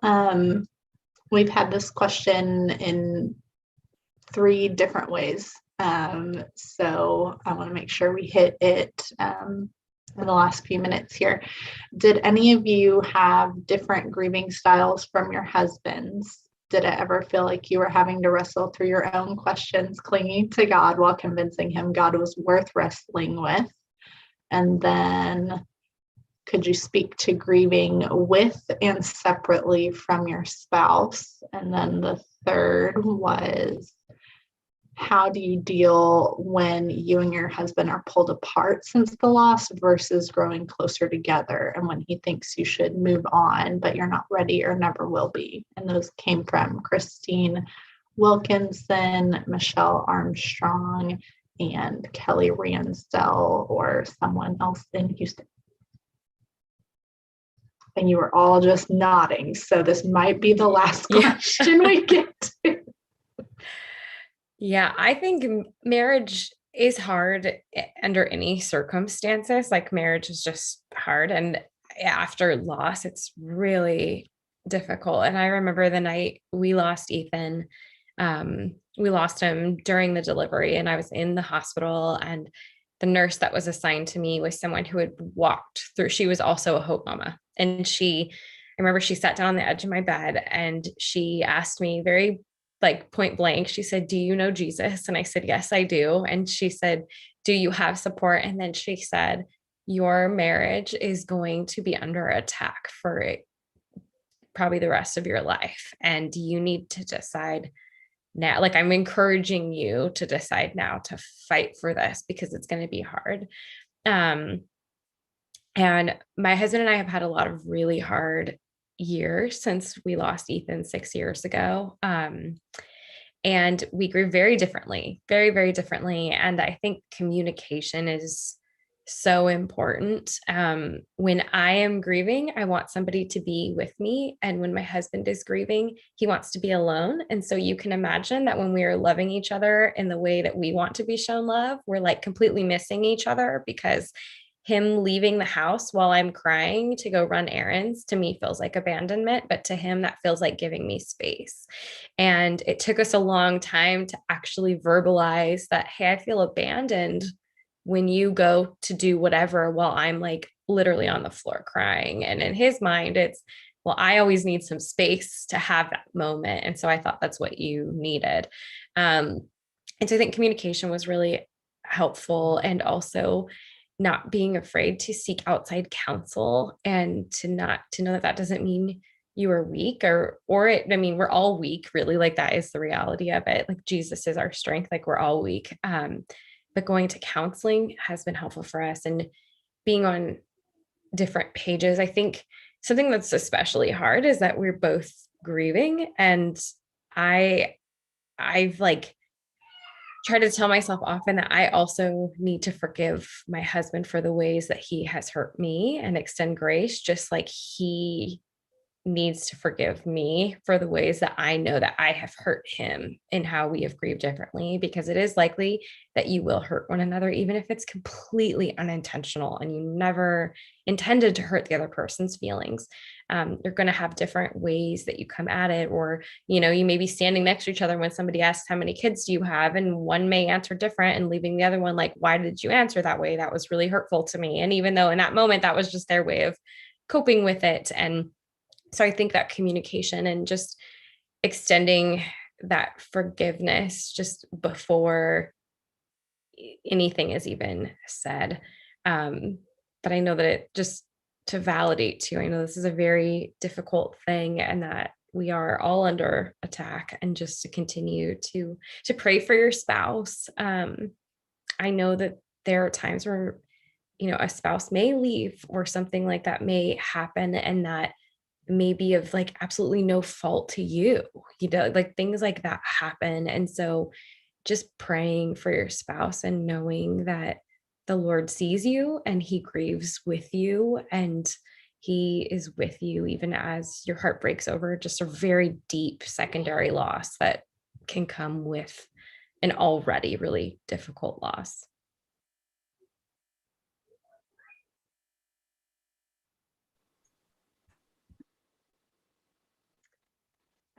We've had this question in 3 different ways. So I want to make sure we hit it in the last few minutes here. Did any of you have different grieving styles from your husbands? Did it ever feel like you were having to wrestle through your own questions, clinging to God while convincing him God was worth wrestling with? And then could you speak to grieving with and separately from your spouse? And then the third was, how do you deal when you and your husband are pulled apart since the loss versus growing closer together, and when he thinks you should move on, but you're not ready or never will be? And those came from Christine Wilkinson, Michelle Armstrong, and Kelly Ransdell, or someone else in Houston. And you were all just nodding, so this might be the last question we get to. Yeah, I think marriage is hard under any circumstances. Like marriage is just hard. And after loss, it's really difficult. And I remember the night we lost Ethan, we lost him during the delivery, and I was in the hospital, and the nurse that was assigned to me was someone who had walked through. She was also a Hope Mama. And I remember she sat down on the edge of my bed and she asked me very like point blank, she said, "Do you know Jesus?" And I said, "Yes, I do." And she said, "Do you have support?" And then she said, "Your marriage is going to be under attack for probably the rest of your life. And you need to decide now. Like, I'm encouraging you to decide now to fight for this because it's going to be hard." And my husband and I have had a lot of really hard years since we lost Ethan 6 years ago. And we grew very differently, very, very differently. And I think communication is so important. When I am grieving, I want somebody to be with me. And when my husband is grieving, he wants to be alone. And so you can imagine that when we are loving each other in the way that we want to be shown love, we're like completely missing each other, because him leaving the house while I'm crying to go run errands to me feels like abandonment, but to him that feels like giving me space. And it took us a long time to actually verbalize that, hey, I feel abandoned when you go to do whatever while I'm like literally on the floor crying. And in his mind, it's, well, I always need some space to have that moment. And so I thought that's what you needed. And so I think communication was really helpful, and also not being afraid to seek outside counsel, and to know that doesn't mean you are weak I mean, we're all weak, really. Like, that is the reality of it. Like, Jesus is our strength. Like, we're all weak. But going to counseling has been helpful for us, and being on different pages. I think something that's especially hard is that we're both grieving, and I've like try to tell myself often that I also need to forgive my husband for the ways that he has hurt me and extend grace, just like he needs to forgive me for the ways that I know that I have hurt him and how we have grieved differently, because it is likely that you will hurt one another, even if it's completely unintentional and you never intended to hurt the other person's feelings. You're going to have different ways that you come at it, or, you may be standing next to each other when somebody asks, how many kids do you have? And one may answer different, and leaving the other one like, why did you answer that way? That was really hurtful to me. And even though in that moment, that was just their way of coping with it. And so I think that communication and just extending that forgiveness just before anything is even said. But I know that it just to validate too, I know this is a very difficult thing and that we are all under attack, and just to continue to pray for your spouse. I know that there are times where, a spouse may leave or something like that may happen, and that may be of like absolutely no fault to you, like things like that happen. And so just praying for your spouse and knowing that the Lord sees you and he grieves with you, and he is with you even as your heart breaks over just a very deep secondary loss that can come with an already really difficult loss.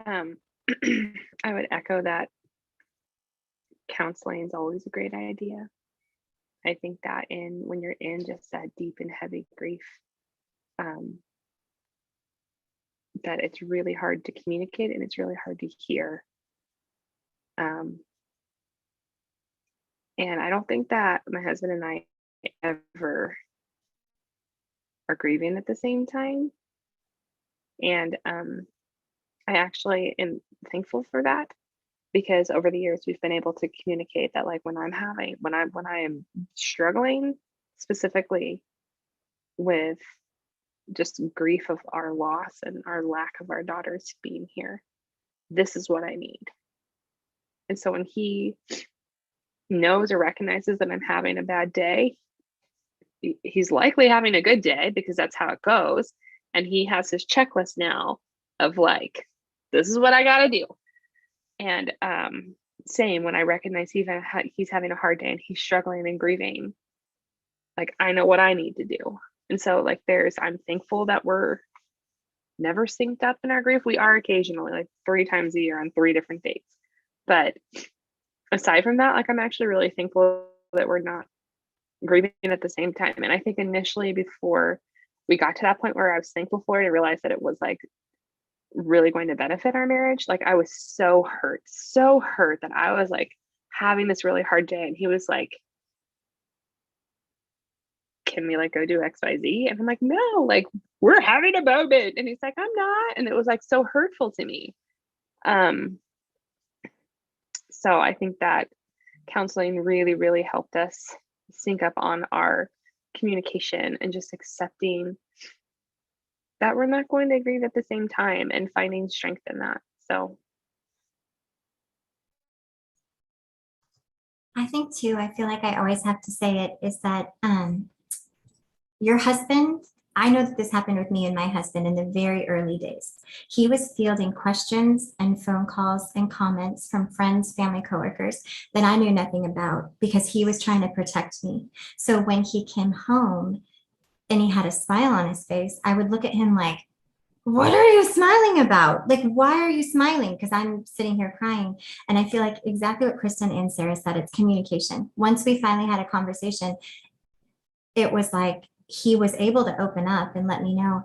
I would echo that counseling is always a great idea. I think that when you're in just that deep and heavy grief, that it's really hard to communicate and it's really hard to hear. And I don't think that my husband and I ever are grieving at the same time. And I actually am thankful for that, because over the years we've been able to communicate that, like when I am struggling specifically with just grief of our loss and our lack of our daughters being here, this is what I need. And so when he knows or recognizes that I'm having a bad day, he's likely having a good day because that's how it goes. And he has his checklist now of like, this is what I got to do. And same when I recognize he's having a hard day and he's struggling and grieving, like I know what I need to do. And so like I'm thankful that we're never synced up in our grief. We are occasionally, like 3 times a year on 3 different dates. But aside from that, like I'm actually really thankful that we're not grieving at the same time. And I think initially, before we got to that point where I was thankful for it, I realized that it was like really going to benefit our marriage. Like I was so hurt that I was like having this really hard day, and he was like, can we like go do XYZ? And I'm like, no, like we're having a moment. And he's like, I'm not. And it was like so hurtful to me. So I think that counseling really, really helped us sync up on our communication and just accepting that we're not going to grieve at the same time and finding strength in that. So I think too, I feel like I always have to say it, is that your husband, I know that this happened with me and my husband in the very early days. He was fielding questions and phone calls and comments from friends, family, coworkers that I knew nothing about, because he was trying to protect me. So when he came home and he had a smile on his face, I would look at him like, what are you smiling about? Like, why are you smiling? Because I'm sitting here crying. And I feel like exactly what Kristen and Sarah said, it's communication. Once we finally had a conversation, it was like he was able to open up and let me know,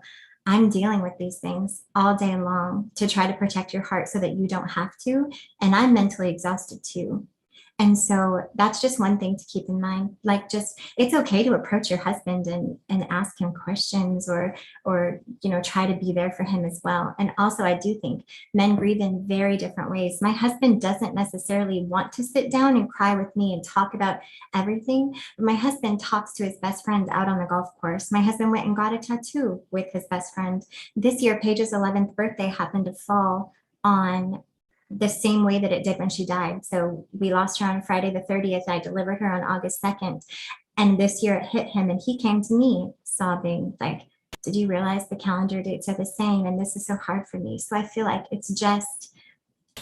I'm dealing with these things all day long to try to protect your heart so that you don't have to. And I'm mentally exhausted too. And so that's just one thing to keep in mind. Like, just, it's okay to approach your husband and ask him questions, or try to be there for him as well. And also, I do think men grieve in very different ways. My husband doesn't necessarily want to sit down and cry with me and talk about everything. But my husband talks to his best friend out on the golf course. My husband went and got a tattoo with his best friend. This year, Paige's 11th birthday happened to fall on the same way that it did when she died. So we lost her on Friday the 30th. I delivered her on August 2nd. And this year it hit him, and he came to me sobbing, like, did you realize the calendar dates are the same? And this is so hard for me. So I feel like it's just,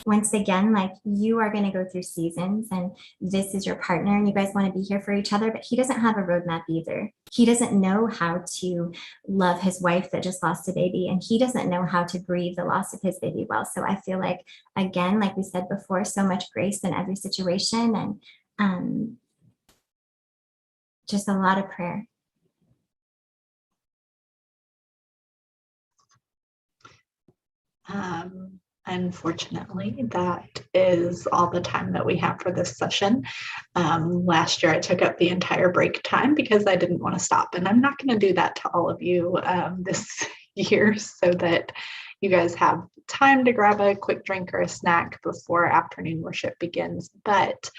once again, like, you are going to go through seasons, and this is your partner and you guys want to be here for each other, but he doesn't have a roadmap either. He doesn't know how to love his wife that just lost a baby, and he doesn't know how to grieve the loss of his baby well. So I feel like, again, like we said before, so much grace in every situation, and just a lot of prayer. Unfortunately, that is all the time that we have for this session. Last year, I took up the entire break time because I didn't want to stop, and I'm not going to do that to all of you this year so that you guys have time to grab a quick drink or a snack before afternoon worship begins. But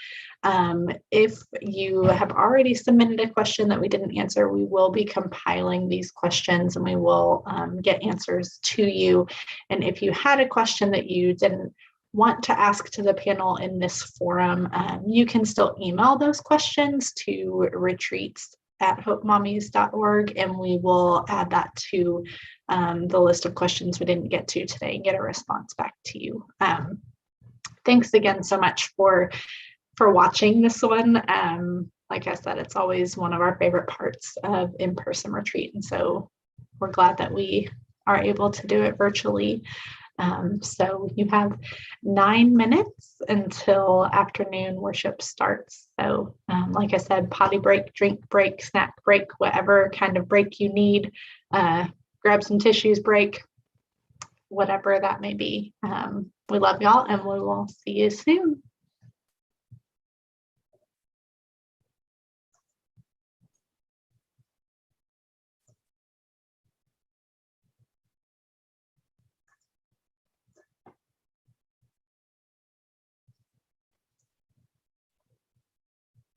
if you have already submitted a question that we didn't answer, we will be compiling these questions and we will get answers to you. And if you had a question that you didn't want to ask to the panel in this forum, you can still email those questions to retreats@hopemommies.org, and we will add that to the list of questions we didn't get to today and get a response back to you. Thanks again so much for watching this one. Like I said, it's always one of our favorite parts of in-person retreat. And so we're glad that we are able to do it virtually. So you have 9 minutes until afternoon worship starts. So like I said, potty break, drink break, snack break, whatever kind of break you need, grab some tissues break, whatever that may be. We love y'all and we will see you soon.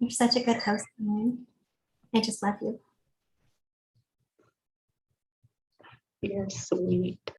You're such a good host, Lauren. I just love you. You're sweet.